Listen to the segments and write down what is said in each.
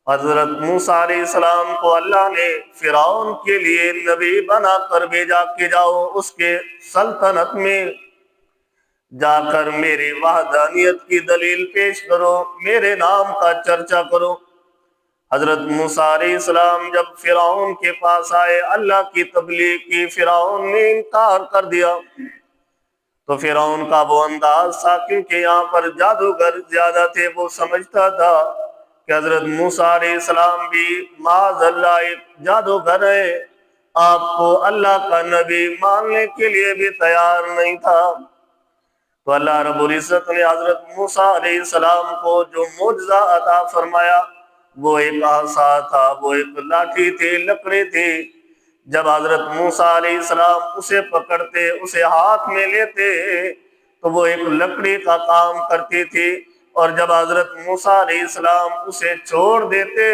حضرت موسیٰ علیہ السلام کو اللہ نے فرعون کے لیے نبی بنا کر بھیجا کہ جاؤ اس کے سلطنت میں جا کر میری وحدانیت کی دلیل پیش کرو، میرے نام کا چرچا کرو۔ حضرت موسیٰ علیہ السلام جب فرعون کے پاس آئے، اللہ کی تبلیغ کی، فرعون نے انکار کر دیا۔ تو فرعون کا وہ انداز تھا، کیونکہ یہاں پر جادوگر زیادہ تھے، وہ سمجھتا تھا کہ حضرت موسیٰ علیہ السلام بھی معاذ اللہ ایک جادوگر ہیں، آپ کو اللہ کا نبی ماننے کے لیے بھی تیار نہیں تھا۔ تو اللہ رب العزت نے حضرت موسیٰ علیہ السلام کو جو معجزہ عطا فرمایا وہ ایک عصا تھا، وہ ایک لاٹھی تھی، لکڑی تھی۔ جب حضرت موسیٰ علیہ السلام اسے پکڑتے، اسے ہاتھ میں لیتے تو وہ ایک لکڑی کا کام کرتی تھی، اور جب حضرت موسیٰ علیہ السلام اسے چھوڑ دیتے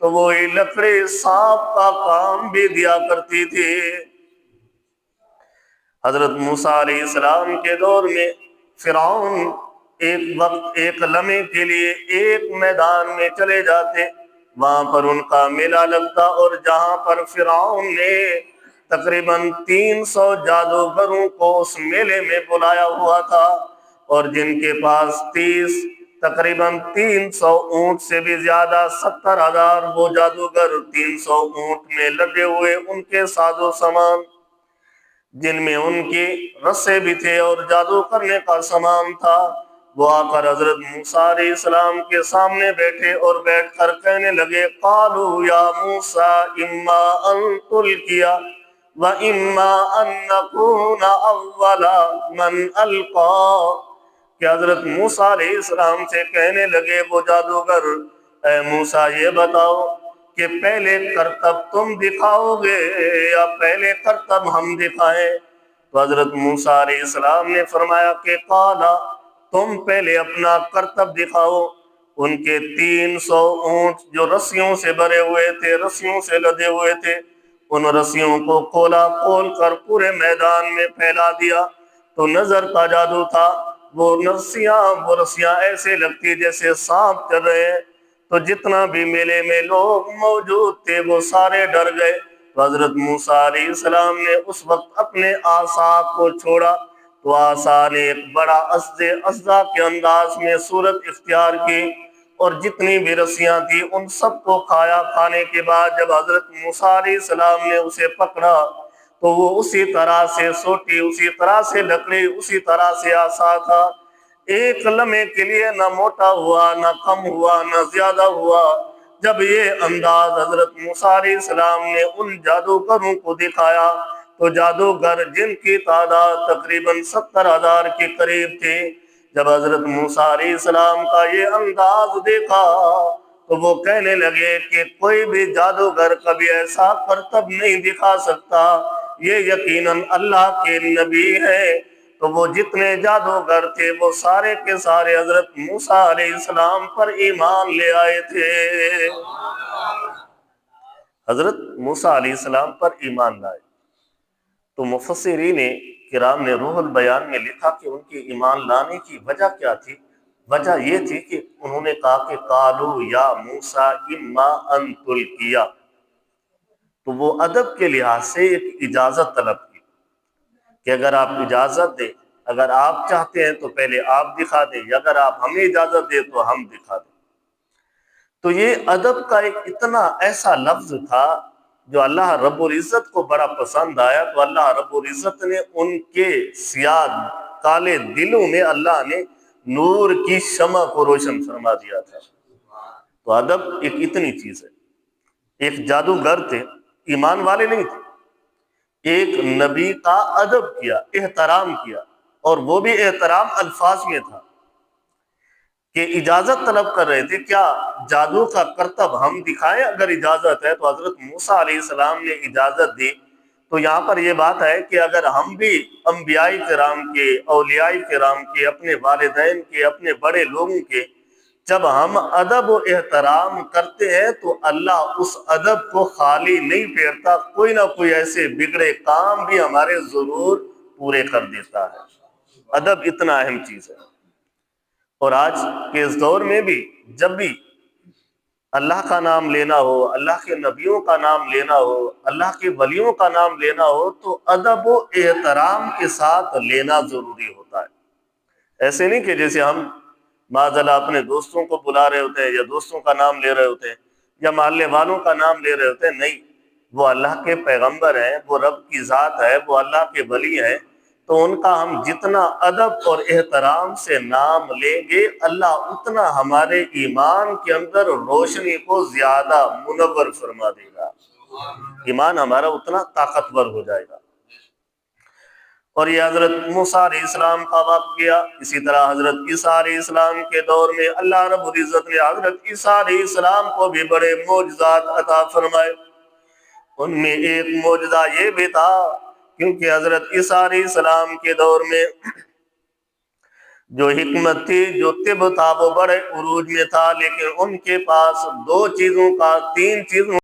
تو وہی لکڑی سانپ کا کام بھی دیا کرتی تھی۔ حضرت موسیٰ علیہ السلام کے دور میں فرعون ایک وقت ایک لمحے کے لیے ایک میدان میں چلے جاتے، وہاں پر ان کا میلہ لگتا، اور جہاں پر فرعون نے تقریباً 300 جادوگروں کو اس میلے میں بلایا ہوا تھا، اور جن کے پاس تقریباً 300 اونٹ سے بھی زیادہ 70,000 وہ جادوگر 300 اونٹ میں لدے ہوئے، ان کے ساز و سامان جن میں ان کی رسے بھی تھے اور جادو کرنے کا سامان تھا، وہ آ کر حضرت موسیٰ علیہ السلام کے سامنے بیٹھے اور بیٹھ کر کہنے لگے، قالوا یا موسیٰ اما ان تلقی و اما ان نکون اول من القا، کہ حضرت موسیٰ علیہ السلام سے کہنے لگے وہ جادوگر، اے موسیٰ یہ بتاؤ کہ پہلے کرتب تم دکھاؤ گے یا پہلے کرتب ہم دکھائیں؟ تو حضرت موسیٰ علیہ السلام نے فرمایا کہ قالا، تم پہلے اپنا کرتب دکھاؤ۔ ان کے 300 اونٹ جو رسیوں سے بھرے ہوئے تھے، رسیوں سے لدے ہوئے تھے، ان رسیوں کو کھول کر پورے میدان میں پھیلا دیا تو نظر کا جادو تھا، وہ رسیاں ایسے لگتی جیسے سانپ چل رہے ہیں، تو جتنا بھی میلے میں لوگ موجود تھے وہ سارے ڈر گئے۔ تو حضرت موسیٰ علیہ السلام نے اس وقت اپنے عصا کو چھوڑا تو عصا نے ایک بڑا اژدہا کے انداز میں صورت اختیار کی، اور جتنی بھی رسیاں تھی ان سب کو کھایا۔ کھانے کے بعد جب حضرت موسیٰ علیہ السلام نے اسے پکڑا تو وہ اسی طرح سے سوٹی، اسی طرح سے لکڑی، اسی طرح سے عصا تھا، ایک لمحے کے لیے نہ موٹا ہوا، نہ کم ہوا، نہ زیادہ ہوا۔ جب یہ انداز حضرت موسیٰ علیہ السلام نے ان جادوگروں کو دکھایا تو جادوگر جن کی تعداد تقریباً 70,000 کے قریب تھی، جب حضرت موسیٰ علیہ السلام کا یہ انداز دیکھا تو وہ کہنے لگے کہ کوئی بھی جادوگر کبھی ایسا کرتب نہیں دکھا سکتا، یہ یقیناً اللہ کے نبی ہے۔ تو وہ جتنے جادوگر تھے وہ سارے کے سارے حضرت موسیٰ علیہ السلام پر ایمان لے آئے تھے، حضرت موسیٰ علیہ السلام پر ایمان لائے۔ تو مفسرین کرام نے روح البیان میں لکھا کہ ان کے ایمان لانے کی وجہ کیا تھی؟ وجہ یہ تھی کہ انہوں نے کہا کہ قالوا یا موسیٰ اما ان تلقی، تو وہ ادب کے لحاظ سے ایک اجازت طلب کی کہ اگر آپ اجازت دیں، اگر آپ چاہتے ہیں تو پہلے آپ دکھا دیں، یا اگر آپ ہمیں اجازت دیں تو ہم دکھا دیں۔ تو یہ ادب کا ایک اتنا ایسا لفظ تھا جو اللہ رب العزت کو بڑا پسند آیا، تو اللہ رب العزت نے ان کے سیاہ کالے دلوں میں اللہ نے نور کی شمع کو روشن فرما دیا تھا۔ تو ادب ایک اتنی چیز ہے۔ ایک جادوگر تھے، ایمان والے نہیں تھے، ایک نبی کا ادب کیا، احترام کیا، اور وہ بھی احترام الفاظ میں تھا کہ اجازت طلب کر رہے تھے، کیا جادو کا کرتب ہم دکھائیں؟ اگر اجازت ہے تو حضرت موسیٰ علیہ السلام نے اجازت دی۔ تو یہاں پر یہ بات ہے کہ اگر ہم بھی انبیاء کرام کے، اولیاء کرام کے، اپنے والدین کے، اپنے بڑے لوگوں کے جب ہم ادب و احترام کرتے ہیں تو اللہ اس ادب کو خالی نہیں پھیرتا، کوئی نہ کوئی ایسے بگڑے کام بھی ہمارے ضرور پورے کر دیتا ہے۔ ادب اتنا اہم چیز ہے، اور آج کے اس دور میں بھی جب بھی اللہ کا نام لینا ہو، اللہ کے نبیوں کا نام لینا ہو، اللہ کے ولیوں کا نام لینا ہو تو ادب و احترام کے ساتھ لینا ضروری ہوتا ہے۔ ایسے نہیں کہ جیسے ہم معذاللہ اپنے دوستوں کو بلا رہے ہوتے ہیں یا دوستوں کا نام لے رہے ہوتے ہیں یا محلے والوں کا نام لے رہے ہوتے ہیں، نہیں، وہ اللہ کے پیغمبر ہیں، وہ رب کی ذات ہے، وہ اللہ کے ولی ہیں، تو ان کا ہم جتنا ادب اور احترام سے نام لیں گے اللہ اتنا ہمارے ایمان کے اندر روشنی کو زیادہ منور فرما دے گا، ایمان ہمارا اتنا طاقتور ہو جائے گا۔ اور یہ حضرت موسیٰ علیہ السلام کا واقعہ، اسی طرح حضرت عیسیٰ علیہ السلام کے دور میں اللہ رب العزت نے حضرت عیسیٰ علیہ السلام کو بھی بڑے معجزات عطا فرمائے۔ ان میں ایک معجزہ یہ بھی تھا، کیونکہ حضرت عیسیٰ علیہ السلام کے دور میں جو حکمت تھی، جو طب تھا، وہ بڑے عروج میں تھا، لیکن ان کے پاس 2 چیزوں کا 3 چیزوں